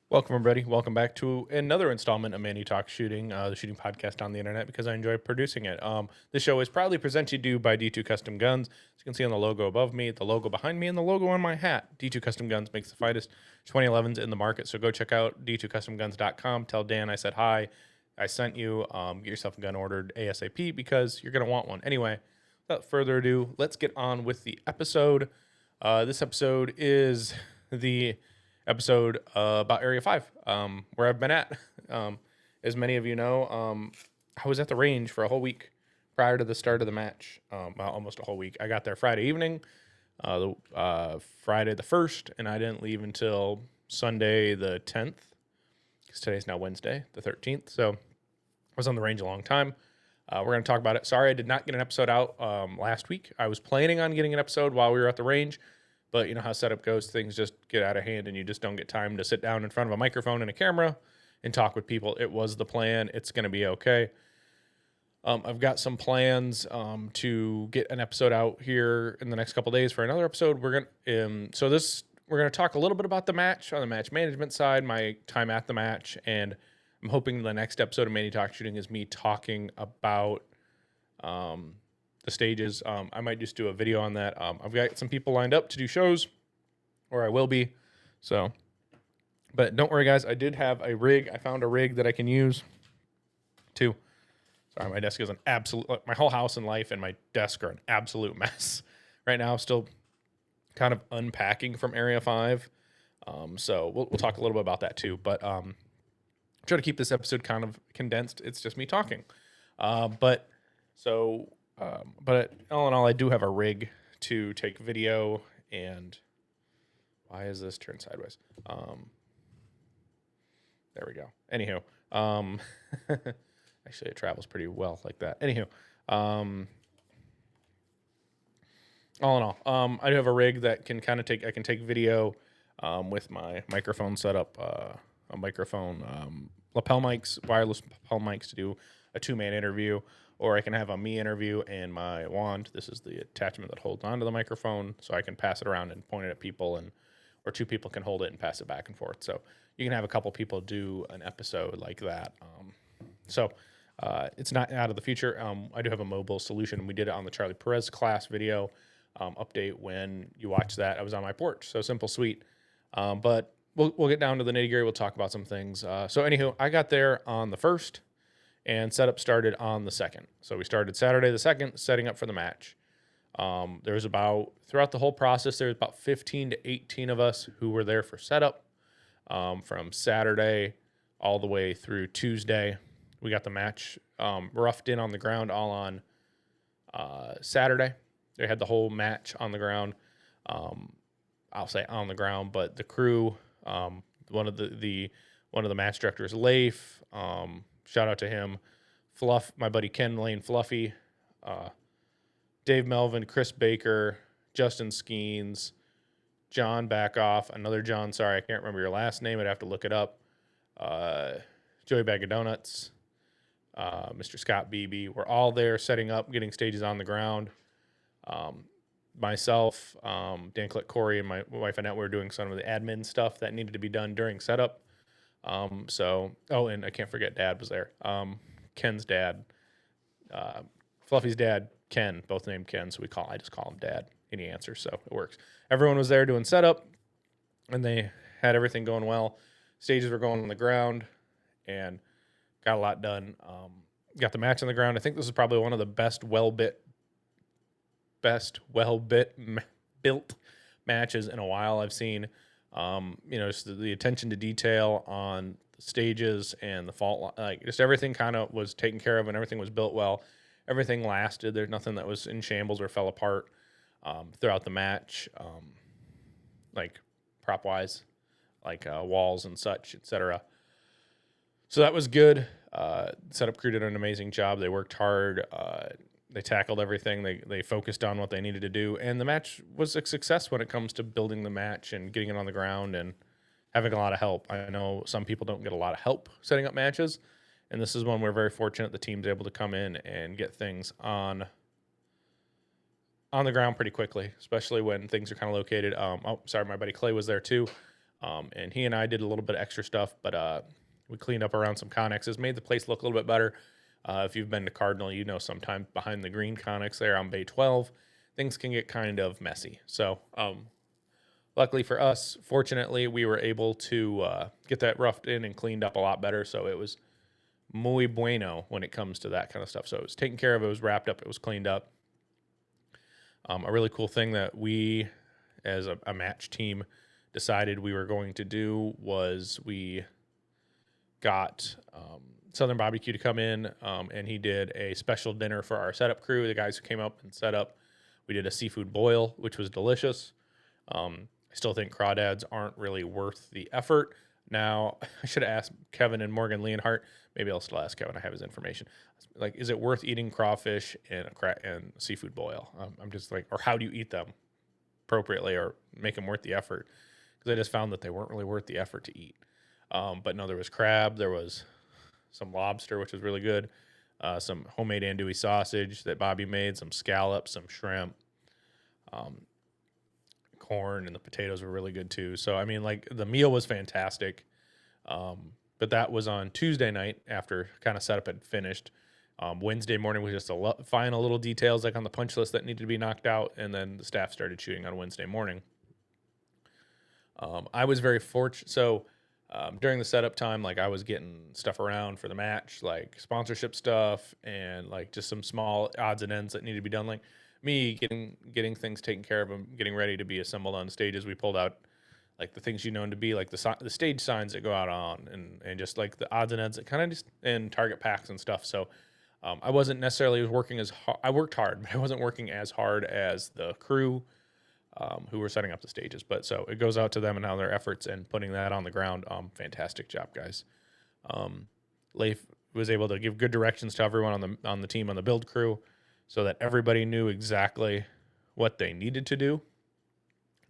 Welcome, everybody. Welcome back to another installment of Manny Talks Shooting, the shooting podcast on the internet because I enjoy producing it. This show is proudly presented to you by D2 Custom Guns. As you can see on the logo above me, the logo behind me, and the logo on my hat. D2 Custom Guns makes the finest 2011s in the market, so go check out d2customguns.com. Tell Dan I said hi. I sent you. Get yourself a gun ordered ASAP because you're going to want one. Anyway, without further ado, let's get on with the episode. This episode is the episode about Area 5, where I've been at. As many of you know, I was at the range for a whole week prior to the start of the match. Well, almost a whole week. I got there Friday evening, Friday the 1st, and I didn't leave until Sunday the 10th, because today's now Wednesday the 13th. So I was on the range a long time. We're going to talk about it. Sorry I did not get an episode out last week. I was planning on getting an episode while we were at the range, but you know how setup goes, things just get out of hand and you just don't get time to sit down in front of a microphone and a camera and talk with people. It was the plan. It's going to be okay. I've got some plans to get an episode out here in the next couple days for another episode. We're going to talk a little bit about the match on the match management side, my time at the match, and I'm hoping the next episode of Manny Talks Shooting is me talking about the stages. I might just do a video on that. I've got some people lined up to do shows, or I will be. So, but don't worry, guys. I did have a rig. I found a rig that I can use too. Sorry, my desk is an absolute. My whole house and life and my desk are an absolute mess right now. Still kind of unpacking from Area 5. So we'll talk a little bit about that too. But try to keep this episode kind of condensed. It's just me talking. But all in all, I do have a rig to take video. And why is this turned sideways? There we go. Anywho, actually, it travels pretty well like that. Anywho, all in all, I do have a rig that can kind of I can take video with my microphone setup, a microphone, lapel mics, wireless lapel mics to do a 2-man interview, or I can have a me interview and my wand. This is the attachment that holds onto the microphone, so I can pass it around and point it at people, or 2 people can hold it and pass it back and forth. So you can have a couple people do an episode like that. It's not out of the future. I do have a mobile solution. We did it on the Charlie Perez class video update. When you watch that, I was on my porch. So simple, sweet. But we'll get down to the nitty gritty. We'll talk about some things. So anywho, I got there on the 1st. And setup started on the 2nd. So we started Saturday the 2nd, setting up for the match. Throughout the whole process, there was about 15 to 18 of us who were there for setup from Saturday all the way through Tuesday. We got the match roughed in on the ground all on Saturday. They had the whole match on the ground. I'll say on the ground, but the crew, one of the match directors, Leif, shout out to him. Fluff, my buddy Ken Lane Fluffy, Dave Melvin, Chris Baker, Justin Skeens, John Backoff, another John, sorry, I can't remember your last name. I'd have to look it up. Joey Bag of Donuts, Mr. Scott Beebe. We're all there setting up, getting stages on the ground. Myself, Dan Click Corey, and my wife Annette were doing some of the admin stuff that needed to be done during setup. And I can't forget Dad was there. Ken's dad, Fluffy's dad, Ken, both named Ken, so I just call him Dad. And he answers, so it works. Everyone was there doing setup, and they had everything going well. Stages were going on the ground, and got a lot done. Got the match on the ground. I think this is probably one of the best built matches in a while I've seen. Just the attention to detail on the stages and the fault, just everything kind of was taken care of and everything was built well. Everything lasted. There's nothing that was in shambles or fell apart throughout the match, like prop wise, like walls and such, etc. So that was good. Setup crew did an amazing job. They worked hard. They tackled everything. They focused on what they needed to do. And the match was a success when it comes to building the match and getting it on the ground and having a lot of help. I know some people don't get a lot of help setting up matches. And this is one we're very fortunate the team's able to come in and get things on the ground pretty quickly, especially when things are kind of located. My buddy Clay was there too. And he and I did a little bit of extra stuff, but we cleaned up around some connexes, made the place look a little bit better. If you've been to Cardinal, you know sometimes behind the green connex there on Bay 12, things can get kind of messy. So luckily for us, fortunately, we were able to get that roughed in and cleaned up a lot better. So it was muy bueno when it comes to that kind of stuff. So it was taken care of, it was wrapped up, it was cleaned up. A really cool thing that we, as a match team, decided we were going to do was we got Southern Barbecue to come in, and he did a special dinner for our setup crew, the guys who came up and set up. We did a seafood boil, which was delicious. I still think crawdads aren't really worth the effort. Now, I should have asked Kevin and Morgan Leonhardt. Maybe I'll still ask Kevin. I have his information. Like, is it worth eating crawfish and and seafood boil? I'm just like, or how do you eat them appropriately or make them worth the effort? Because I just found that they weren't really worth the effort to eat. But no, there was crab, there was some lobster, which was really good, some homemade andouille sausage that Bobby made, some scallops, some shrimp, corn, and the potatoes were really good too. So, I mean, like, the meal was fantastic. But that was on Tuesday night after kind of setup had finished. Wednesday morning was just final little details like on the punch list that needed to be knocked out, and then the staff started shooting on Wednesday morning. I was very fortunate. So during the setup time, like, I was getting stuff around for the match, like sponsorship stuff and like just some small odds and ends that needed to be done. Like me getting things taken care of and getting ready to be assembled on stages. We pulled out like the things known to be like the stage signs that go out on and just like the odds and ends that kind of just and target packs and stuff. So I wasn't necessarily working as hard. I worked hard, but I wasn't working as hard as the crew who were setting up the stages. But so it goes out to them and how their efforts and putting that on the ground. Fantastic job, guys. Leif was able to give good directions to everyone on the team, on the build crew, so that everybody knew exactly what they needed to do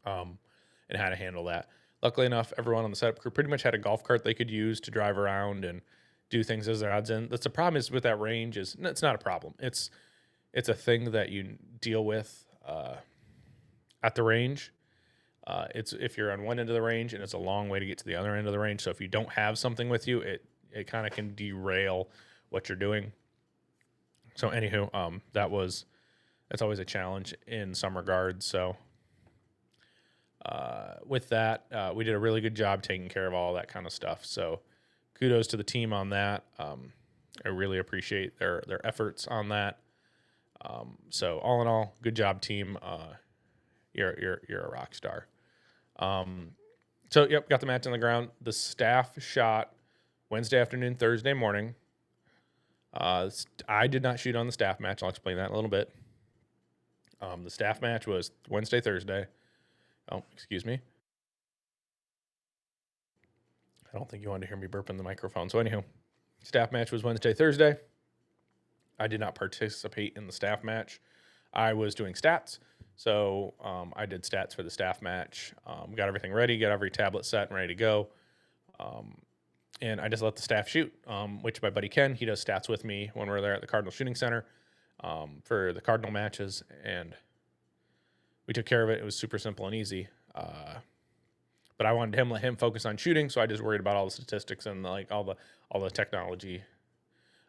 and how to handle that. Luckily enough, everyone on the setup crew pretty much had a golf cart they could use to drive around and do things as their odds in. That's the problem is with that range is it's not a problem. It's a thing that you deal with at the range. It's if you're on one end of the range and it's a long way to get to the other end of the range. So if you don't have something with you, it kind of can derail what you're doing. So anywho, that's always a challenge in some regards. So with that, we did a really good job taking care of all that kind of stuff. So kudos to the team on that. I really appreciate their efforts on that. So all in all, good job, team. You're a rock star. So yep, got the match on the ground. The staff shot Wednesday afternoon, Thursday morning. I did not shoot on the staff match. I'll explain that in a little bit. The staff match was Wednesday, Thursday. Oh, excuse me. I don't think you wanted to hear me burp in the microphone. So anyhow, staff match was Wednesday, Thursday. I did not participate in the staff match. I was doing stats. So I did stats for the staff match, got everything ready, got every tablet set and ready to go. And I just let the staff shoot, which my buddy Ken, he does stats with me when we're there at the Cardinal Shooting Center for the Cardinal matches. And we took care of it. It was super simple and easy. But I wanted let him focus on shooting. So I just worried about all the statistics and like all the technology.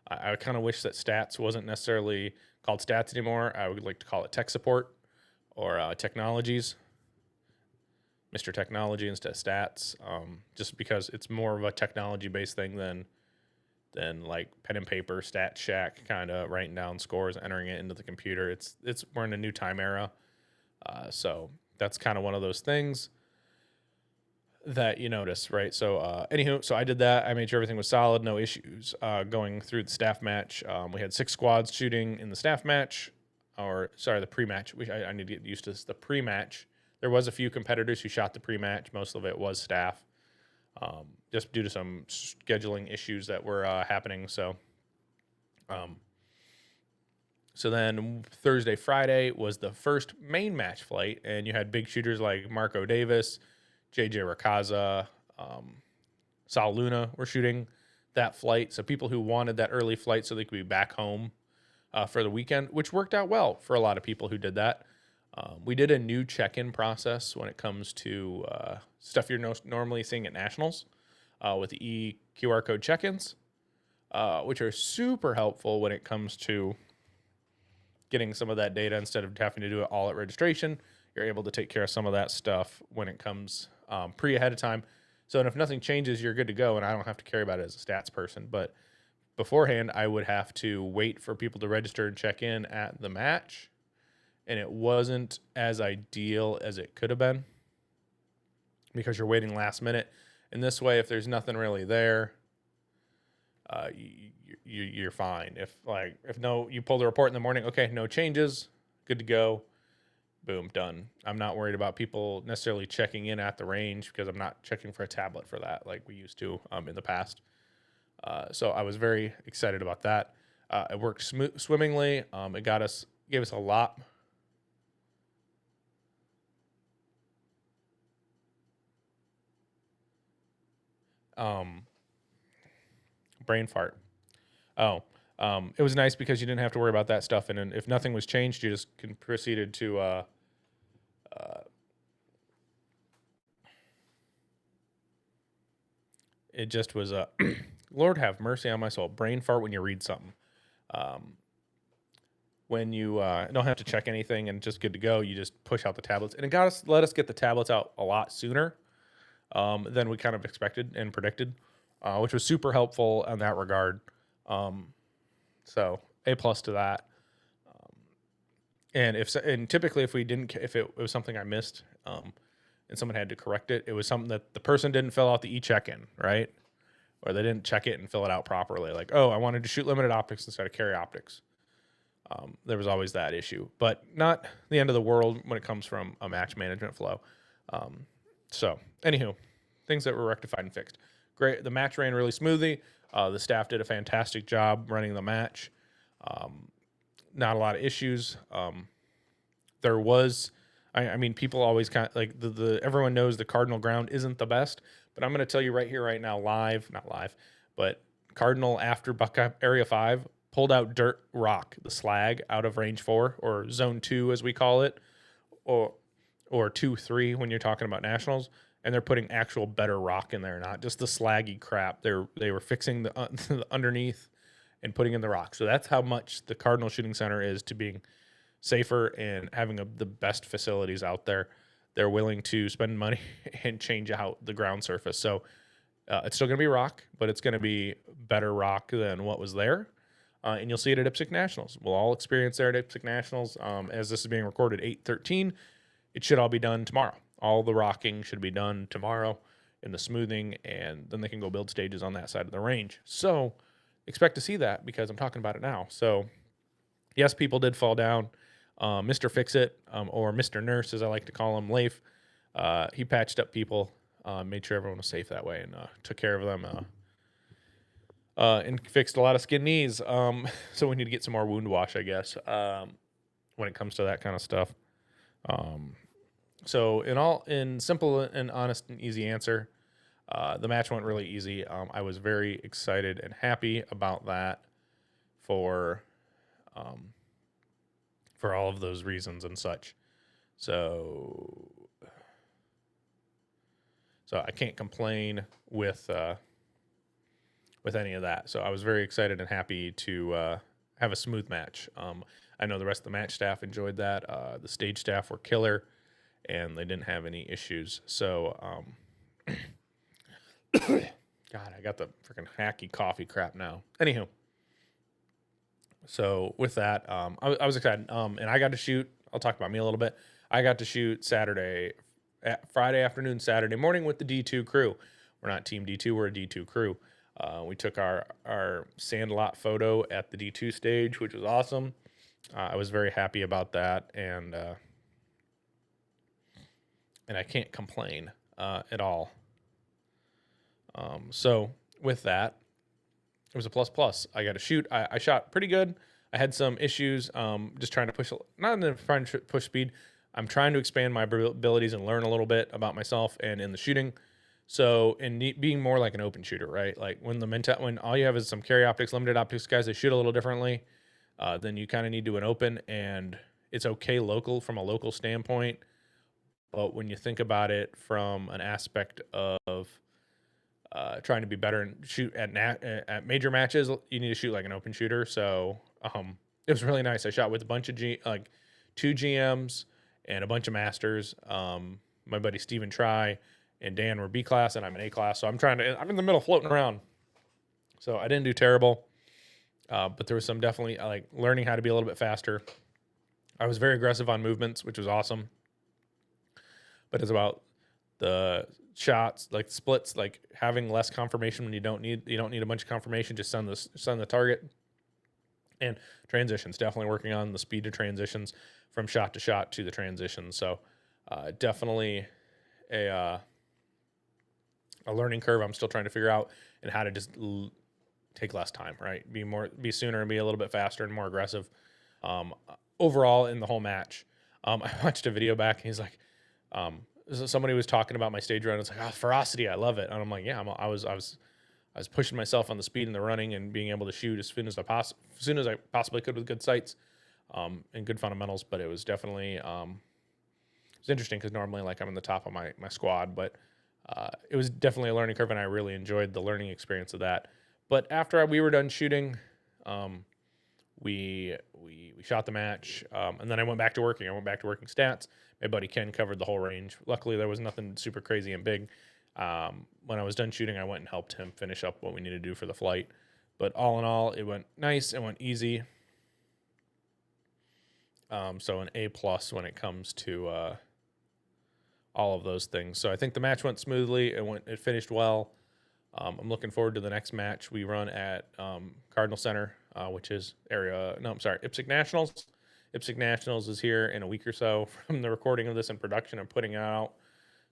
I kind of wish that stats wasn't necessarily called stats anymore. I would like to call it tech support or technologies, Mr. Technology instead of stats, just because it's more of a technology-based thing than like pen and paper, Stat Shack, kind of writing down scores, entering it into the computer. We're in a new time era, so that's kind of one of those things that you notice, right? So anywho, so I did that. I made sure everything was solid, no issues going through the staff match. We had 6 squads shooting in the staff match. The pre-match. I need to get used to this. The pre-match. There was a few competitors who shot the pre-match. Most of it was staff, just due to some scheduling issues that were happening. So, so then Thursday, Friday was the first main match flight, and you had big shooters like Marco Davis, JJ Racaza, Sal Luna were shooting that flight. So people who wanted that early flight so they could be back home for the weekend, which worked out well for a lot of people who did that. We did a new check-in process when it comes to stuff you're normally seeing at nationals with the QR code check-ins, which are super helpful when it comes to getting some of that data instead of having to do it all at registration. You're able to take care of some of that stuff when it comes ahead of time. So, and if nothing changes, you're good to go, and I don't have to care about it as a stats person. But beforehand, I would have to wait for people to register and check in at the match, and it wasn't as ideal as it could have been because you're waiting last minute. And this way, if there's nothing really there, you're fine. If you pull the report in the morning, okay, no changes, good to go, boom, done. I'm not worried about people necessarily checking in at the range because I'm not checking for a tablet for that like we used to in the past. So I was very excited about that. It worked swimmingly. It gave us a lot. Brain fart. Oh, it was nice because you didn't have to worry about that stuff. And if nothing was changed, you just proceeded to, it just was a, Lord have mercy on my soul, brain fart when you read something. When you don't have to check anything and just good to go, you just push out the tablets. And let us get the tablets out a lot sooner than we kind of expected and predicted, which was super helpful in that regard. So A+ to that. And typically if it was something I missed, and someone had to correct it, it was something that the person didn't fill out the check-in, right? Or they didn't check it and fill it out properly. Like, oh, I wanted to shoot limited optics instead of carry optics. There was always that issue, but not the end of the world when it comes from a match management flow. So anywho, things that were rectified and fixed. Great. The match ran really smoothly. The staff did a fantastic job running the match. Not a lot of issues. There was, I mean, people always kind of like everyone knows the Cardinal ground isn't the best, but I'm going to tell you right here, right now, not live, but Cardinal after Buckeye Area 5 pulled out dirt rock, the slag out of range 4 or zone 2 as we call it, or 2-3 when you're talking about nationals, and they're putting actual better rock in there, not just the slaggy crap. They were fixing the underneath and putting in the rock. So that's how much the Cardinal Shooting Center is to being safer and having the best facilities out there. They're willing to spend money and change out the ground surface. So it's still going to be rock, but it's going to be better rock than what was there. And you'll see it at IPSC Nationals. We'll all experience there at IPSC Nationals. As this is being recorded 8/13, it should all be done tomorrow. All the rocking should be done tomorrow in the smoothing, and then they can go build stages on that side of the range. So expect to see that because I'm talking about it now. So yes, people did fall down. Mr. Fix-It, or Mr. Nurse, as I like to call him, Leif, he patched up people, made sure everyone was safe that way, and took care of them, and fixed a lot of skin knees. So we need to get some more wound wash, I guess, when it comes to that kind of stuff. So in simple and honest and easy answer, the match went really easy. I was very excited and happy about that for all of those reasons and such. So I can't complain with any of that. So I was very excited and happy to have a smooth match. I know the rest of the match staff enjoyed that. The stage staff were killer, and they didn't have any issues. So, God, I got the freaking hacky coffee crap now. Anywho, so with that, I was excited. And I got to shoot. I'll talk about me a little bit. I got to shoot Friday afternoon, Saturday morning with the D2 crew. We're not Team D2, we're a D2 crew. We took our sandlot photo at the D2 stage, which was awesome. I was very happy about that, and I can't complain at all. So with that, it was a plus. I got to shoot. I shot pretty good. I had some issues, just trying to push, not trying to push speed. I'm trying to expand my abilities and learn a little bit about myself and in the shooting. So in being more like an open shooter, right? Like when all you have is some carry optics, limited optics guys, they shoot a little differently. Then you kind of need to an open, and it's okay local from a local standpoint, but when you think about it from an aspect of trying to be better and shoot at major matches, you need to shoot like an open shooter. So it was really nice. I shot with a bunch of two GMs and a bunch of masters. My buddy Steven Try and Dan were B class, and I'm an A class. So I'm in the middle floating around. So I didn't do terrible, but there was some definitely like learning how to be a little bit faster. I was very aggressive on movements, which was awesome. But it's about the shots, like splits, like having less confirmation when you don't need a bunch of confirmation. Just send the target. And transitions, definitely working on the speed of transitions from shot to shot to the transitions. So definitely a learning curve I'm still trying to figure out, and how to just take less time, right? Be sooner and be a little bit faster and more aggressive. Overall in the whole match, I watched a video back and he's like, somebody was talking about my stage run. It's like, ferocity, I love it. And I'm like, yeah, I was pushing myself on the speed and the running and being able to shoot as soon as I possibly could with good sights, and good fundamentals. But it was definitely it was interesting because normally like I'm in the top of my squad, but it was definitely a learning curve, and I really enjoyed the learning experience of that. But after we were done shooting, we shot the match, and then I went back to working. I went back to working stats. My buddy Ken covered the whole range. Luckily, there was nothing super crazy and big. When I was done shooting, I went and helped him finish up what we needed to do for the flight. But all in all, it went nice. It went easy. So an A+ when it comes to all of those things. So I think the match went smoothly. It finished well. I'm looking forward to the next match we run at Cardinal Center, which is IPSC Nationals. IPSC Nationals is here in a week or so from the recording of this and production and putting it out.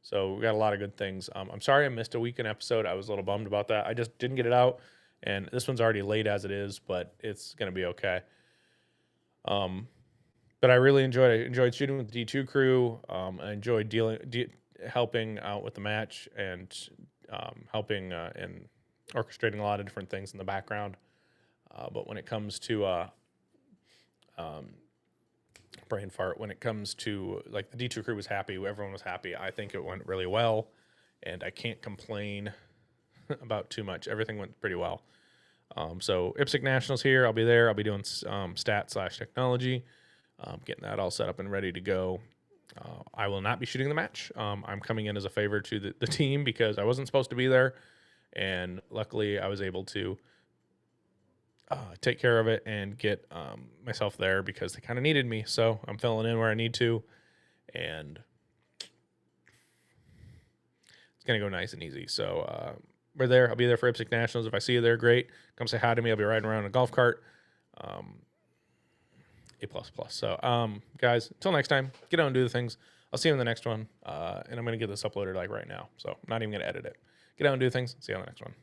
So we got a lot of good things. I'm sorry I missed a weekend episode. I was a little bummed about that. I just didn't get it out, and this one's already late as it is, but it's going to be okay. But I really enjoyed shooting with the D2 crew. I enjoyed helping out with the match, and helping and orchestrating a lot of different things in the background. But when it comes to brain fart, when it comes to like the D2 crew was happy, everyone was happy. I think it went really well, and I can't complain about too much. Everything went pretty well. So IPSC Nationals here. I'll be there. I'll be doing stat/technology, getting that all set up and ready to go. I will not be shooting the match. I'm coming in as a favor to the team because I wasn't supposed to be there, and luckily I was able to take care of it and get myself there because they kind of needed me. So I'm filling in where I need to, and it's going to go nice and easy. So we're there. I'll be there for IPSC Nationals. If I see you there, great. Come say hi to me. I'll be riding around in a golf cart. A++. So, guys, until next time, get out and do the things. I'll see you in the next one. And I'm going to get this uploaded like right now. So I'm not even going to edit it. Get out and do things. See you on the next one.